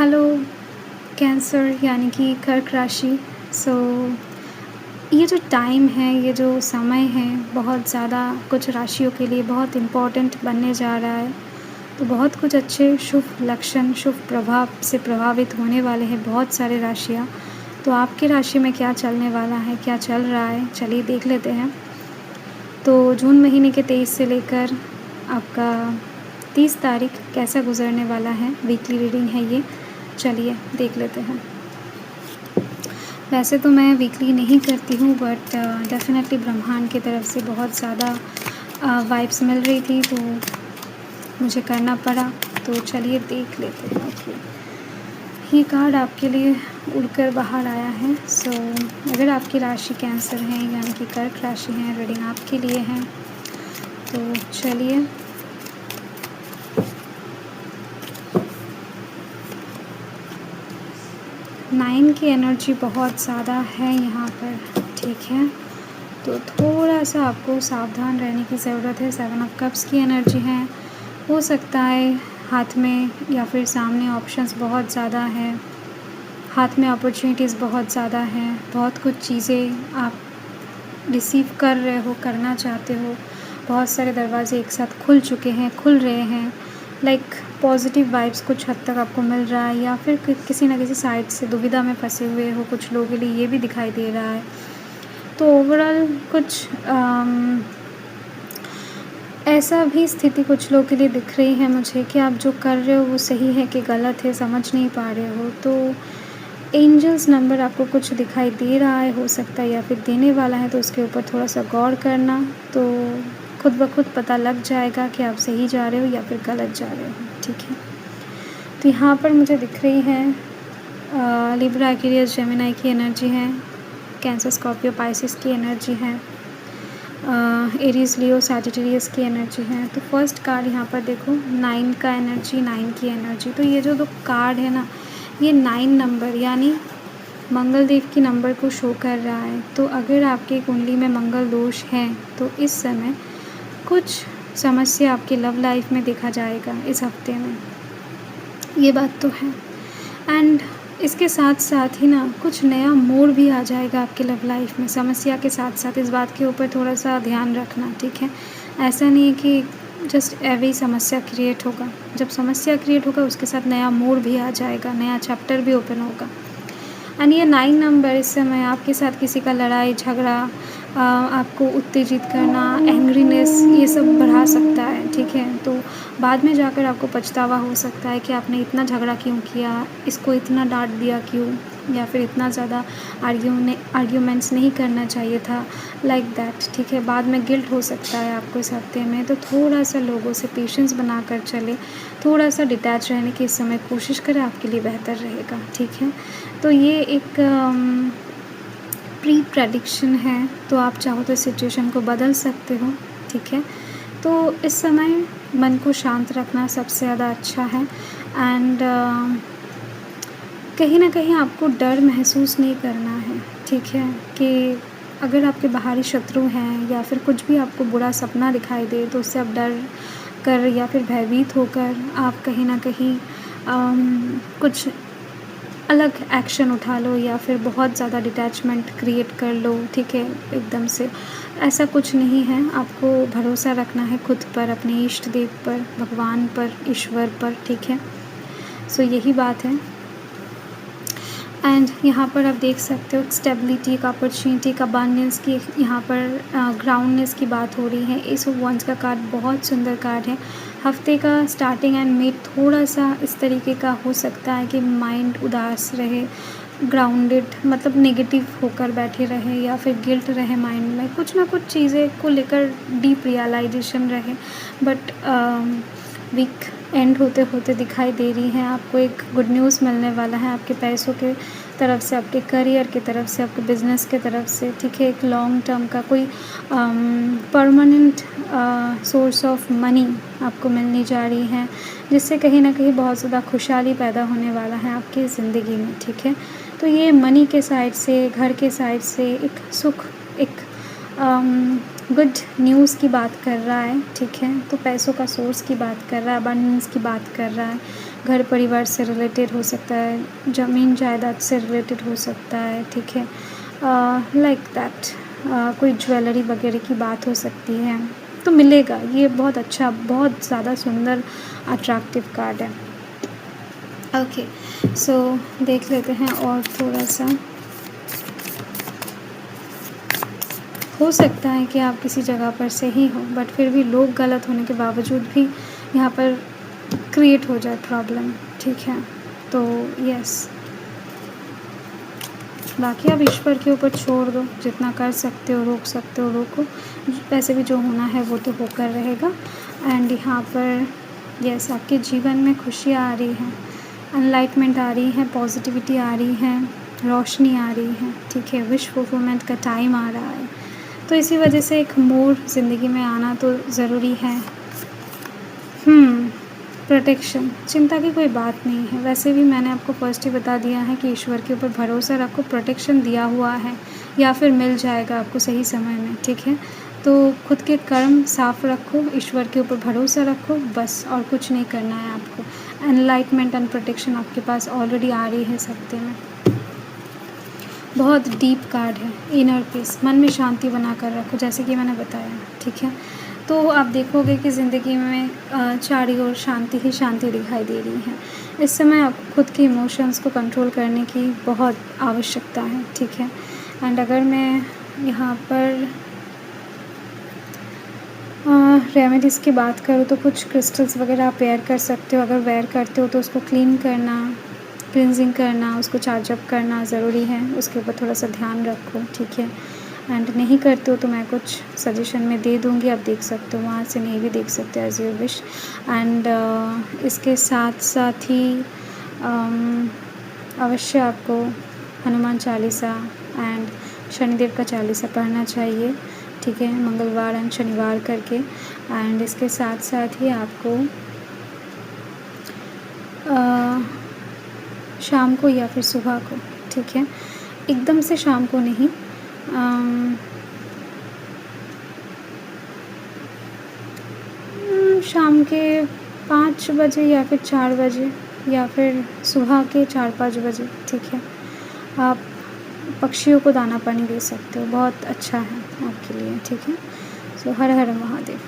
Hello cancer यानी कि कर्क राशि। सो ये जो टाइम है, ये जो समय है, बहुत ज़्यादा कुछ राशियों के लिए बहुत इम्पोर्टेंट बनने जा रहा है। तो बहुत कुछ अच्छे शुभ लक्षण, शुभ प्रभाव से प्रभावित होने वाले हैं बहुत सारे राशियाँ। तो आपकी राशि में क्या चलने वाला है, क्या चल रहा है, चलिए देख लेते हैं। तो जून महीने के 23 से लेकर आपका 30 तारीख कैसा गुजरने वाला है, वीकली रीडिंग है ये। चलिए देख लेते हैं। वैसे तो मैं वीकली नहीं करती हूँ, बट डेफ़िनेटली ब्रह्मांड की तरफ से बहुत ज़्यादा वाइब्स मिल रही थी, तो मुझे करना पड़ा। तो चलिए देख लेते हैं। ओके, ये कार्ड आपके लिए उड़कर बाहर आया है। सो अगर आपकी राशि कैंसर है यानी कि कर्क राशि है, रीडिंग आपके लिए है। तो चलिए नाइन की एनर्जी बहुत ज़्यादा है यहाँ पर, ठीक है। तो थोड़ा सा आपको सावधान रहने की ज़रूरत है। 7 ऑफ कप्स की एनर्जी है। हो सकता है हाथ में या फिर सामने ऑप्शंस बहुत ज़्यादा हैं, हाथ में अपॉर्चुनिटीज़ बहुत ज़्यादा हैं, बहुत कुछ चीज़ें आप रिसीव कर रहे हो, करना चाहते हो। बहुत सारे दरवाजे एक साथ खुल चुके हैं, खुल रहे हैं। लाइक पॉजिटिव वाइब्स कुछ हद तक आपको मिल रहा है, या फिर किसी न किसी साइड से दुविधा में फंसे हुए हो कुछ लोगों के लिए, ये भी दिखाई दे रहा है। तो ओवरऑल कुछ ऐसा भी स्थिति कुछ लोगों के लिए दिख रही है मुझे कि आप जो कर रहे हो वो सही है कि गलत है, समझ नहीं पा रहे हो। तो एंजल्स नंबर आपको कुछ दिखाई दे रहा है, हो सकता है या फिर देने वाला है, तो उसके ऊपर थोड़ा सा गौर करना। तो खुद ब खुद पता लग जाएगा कि आप सही जा रहे हो या फिर गलत जा रहे हो, ठीक है। तो यहाँ पर मुझे दिख रही है लिब्रा, एक्वेरियस, जेमिनी की एनर्जी है, कैंसर, स्कॉर्पियो, पाइसिस की एनर्जी है, एरीज, लियो, सैजिटेरियस की एनर्जी है। तो फर्स्ट कार्ड यहाँ पर देखो 9 का एनर्जी, 9 की एनर्जी। तो ये जो दो कार्ड है ना, ये 9 नंबर यानी मंगल देव की नंबर को शो कर रहा है। तो अगर आपकी कुंडली में मंगल दोष है तो इस समय कुछ समस्या आपकी लव लाइफ में देखा जाएगा इस हफ्ते में, ये बात तो है। एंड इसके साथ साथ ही ना कुछ नया मोड़ भी आ जाएगा आपकी लव लाइफ में, समस्या के साथ साथ। इस बात के ऊपर थोड़ा सा ध्यान रखना, ठीक है। ऐसा नहीं है कि जस्ट एवे ही समस्या क्रिएट होगा। जब समस्या क्रिएट होगा उसके साथ नया मोड़ भी आ जाएगा, नया चैप्टर भी ओपन होगा। एंड ये 9 नंबर इस समय आपके साथ किसी का लड़ाई झगड़ा, आपको उत्तेजित करना, एंग्रीनेस, ये सब बढ़ा सकता है, ठीक है। तो बाद में जाकर आपको पछतावा हो सकता है कि आपने इतना झगड़ा क्यों किया, इसको इतना डांट दिया क्यों, या फिर इतना ज़्यादा आर्ग्यूमेंट्स नहीं करना चाहिए था, लाइक दैट, ठीक है। बाद में गिल्ट हो सकता है आपको इस हफ्ते में। तो थोड़ा सा लोगों से पेशेंस बना कर चले, थोड़ा सा डिटैच रहने की इस समय कोशिश करें, आपके लिए बेहतर रहेगा, ठीक है। तो ये एक प्री प्रेडिक्शन है, तो आप चाहो तो इस सिचुएशन को बदल सकते हो, ठीक है। तो इस समय मन को शांत रखना सबसे ज़्यादा अच्छा है। एंड कहीं ना कहीं आपको डर महसूस नहीं करना है, ठीक है। कि अगर आपके बाहरी शत्रु हैं या फिर कुछ भी आपको बुरा सपना दिखाई दे, तो उससे आप डर कर या फिर भयभीत होकर आप कहीं ना कहीं कुछ अलग एक्शन उठा लो, या फिर बहुत ज़्यादा डिटैचमेंट क्रिएट कर लो, ठीक है, एकदम से। ऐसा कुछ नहीं है। आपको भरोसा रखना है खुद पर, अपने इष्ट देव पर, भगवान पर, ईश्वर पर, ठीक है। सो यही बात है। एंड यहाँ पर आप देख सकते हो स्टेबिलिटी का, अपॉर्चुनिटी का, अबंडेंस की, यहाँ पर ग्राउंडनेस की बात हो रही है। एस ऑफ वंस का कार्ड बहुत सुंदर कार्ड है। हफ्ते का स्टार्टिंग एंड मिड थोड़ा सा इस तरीके का हो सकता है कि माइंड उदास रहे, ग्राउंडेड मतलब नेगेटिव होकर बैठे रहे, या फिर गिल्ट रहे माइंड में, कुछ ना कुछ चीज़ें को लेकर डीप रियलाइजेशन रहे। बट वीक एंड होते होते दिखाई दे रही है आपको एक गुड न्यूज़ मिलने वाला है, आपके पैसों के तरफ से, आपके करियर की तरफ से, आपके बिज़नेस के तरफ से, ठीक है। एक लॉन्ग टर्म का कोई परमानेंट सोर्स ऑफ मनी आपको मिलने जा रही है, जिससे कहीं ना कहीं बहुत ज़्यादा खुशहाली पैदा होने वाला है आपकी ज़िंदगी में, ठीक है। तो ये मनी के साइड से, घर के साइड से एक सुख, एक गुड न्यूज़ की बात कर रहा है, ठीक है। तो पैसों का सोर्स की बात कर रहा है, अबंडेंस की बात कर रहा है। घर परिवार से रिलेटेड हो सकता है, ज़मीन जायदाद से रिलेटेड हो सकता है, ठीक है। लाइक दैट कोई ज्वेलरी वगैरह की बात हो सकती है, तो मिलेगा। ये बहुत अच्छा, बहुत ज़्यादा सुंदर अट्रैक्टिव कार्ड है। ओके, सो देख लेते हैं और थोड़ा-सा। हो सकता है कि आप किसी जगह पर सही हो, बट फिर भी लोग गलत होने के बावजूद भी यहाँ पर क्रिएट हो जाए प्रॉब्लम, ठीक है। तो यस, बाकी आप ईश्वर के ऊपर छोड़ दो, जितना कर सकते हो, रोक सकते हो रोको। वैसे भी जो होना है वो तो होकर रहेगा। एंड यहाँ पर यस, आपके जीवन में खुशियाँ आ रही हैं, एनलाइटमेंट आ रही है, पॉजिटिविटी आ रही है, रोशनी आ रही है, ठीक है। विश फुलफिलमेंट का टाइम आ रहा है, तो इसी वजह से एक मोड़ ज़िंदगी में आना तो ज़रूरी है। प्रोटेक्शन, चिंता की कोई बात नहीं है। वैसे भी मैंने आपको फर्स्ट ही बता दिया है कि ईश्वर के ऊपर भरोसा रखो, प्रोटेक्शन दिया हुआ है या फिर मिल जाएगा आपको सही समय में, ठीक है। तो खुद के कर्म साफ रखो, ईश्वर के ऊपर भरोसा रखो, बस और कुछ नहीं करना है आपको। एनलाइटमेंट एंड प्रोटेक्शन आपके पास ऑलरेडी आ रही है सत्य में। बहुत डीप कार्ड है, इनर पीस, मन में शांति बना कर रखो, जैसे कि मैंने बताया, ठीक है। तो आप देखोगे कि ज़िंदगी में चारों ओर शांति ही शांति दिखाई दे रही है। इस समय आपको खुद के इमोशंस को कंट्रोल करने की बहुत आवश्यकता है, ठीक है। एंड अगर मैं यहाँ पर रेमेडीज़ की बात करूँ तो कुछ क्रिस्टल्स वगैरह आप वेयर कर सकते हो। अगर वेयर करते हो तो उसको क्लीन करना, क्लिनजिंग करना, उसको चार्ज अप करना ज़रूरी है, उसके ऊपर थोड़ा सा ध्यान रखो, ठीक है। एंड नहीं करते हो तो मैं कुछ सजेशन में दे दूँगी, आप देख सकते हो, वहाँ से नहीं भी देख सकते, एज़ योर विश। एंड इसके साथ साथ ही अवश्य आपको हनुमान चालीसा एंड शनिदेव का चालीसा पढ़ना चाहिए, ठीक है, मंगलवार एंड शनिवार करके। एंड इसके साथ साथ ही आपको शाम को या फिर सुबह को, ठीक है, एकदम से शाम को नहीं, शाम के 5 बजे या फिर 4 बजे या फिर सुबह के 4-5 बजे, ठीक है, आप पक्षियों को दाना पानी दे सकते हो, बहुत अच्छा है आपके लिए, ठीक है। सो हर हर महादेव।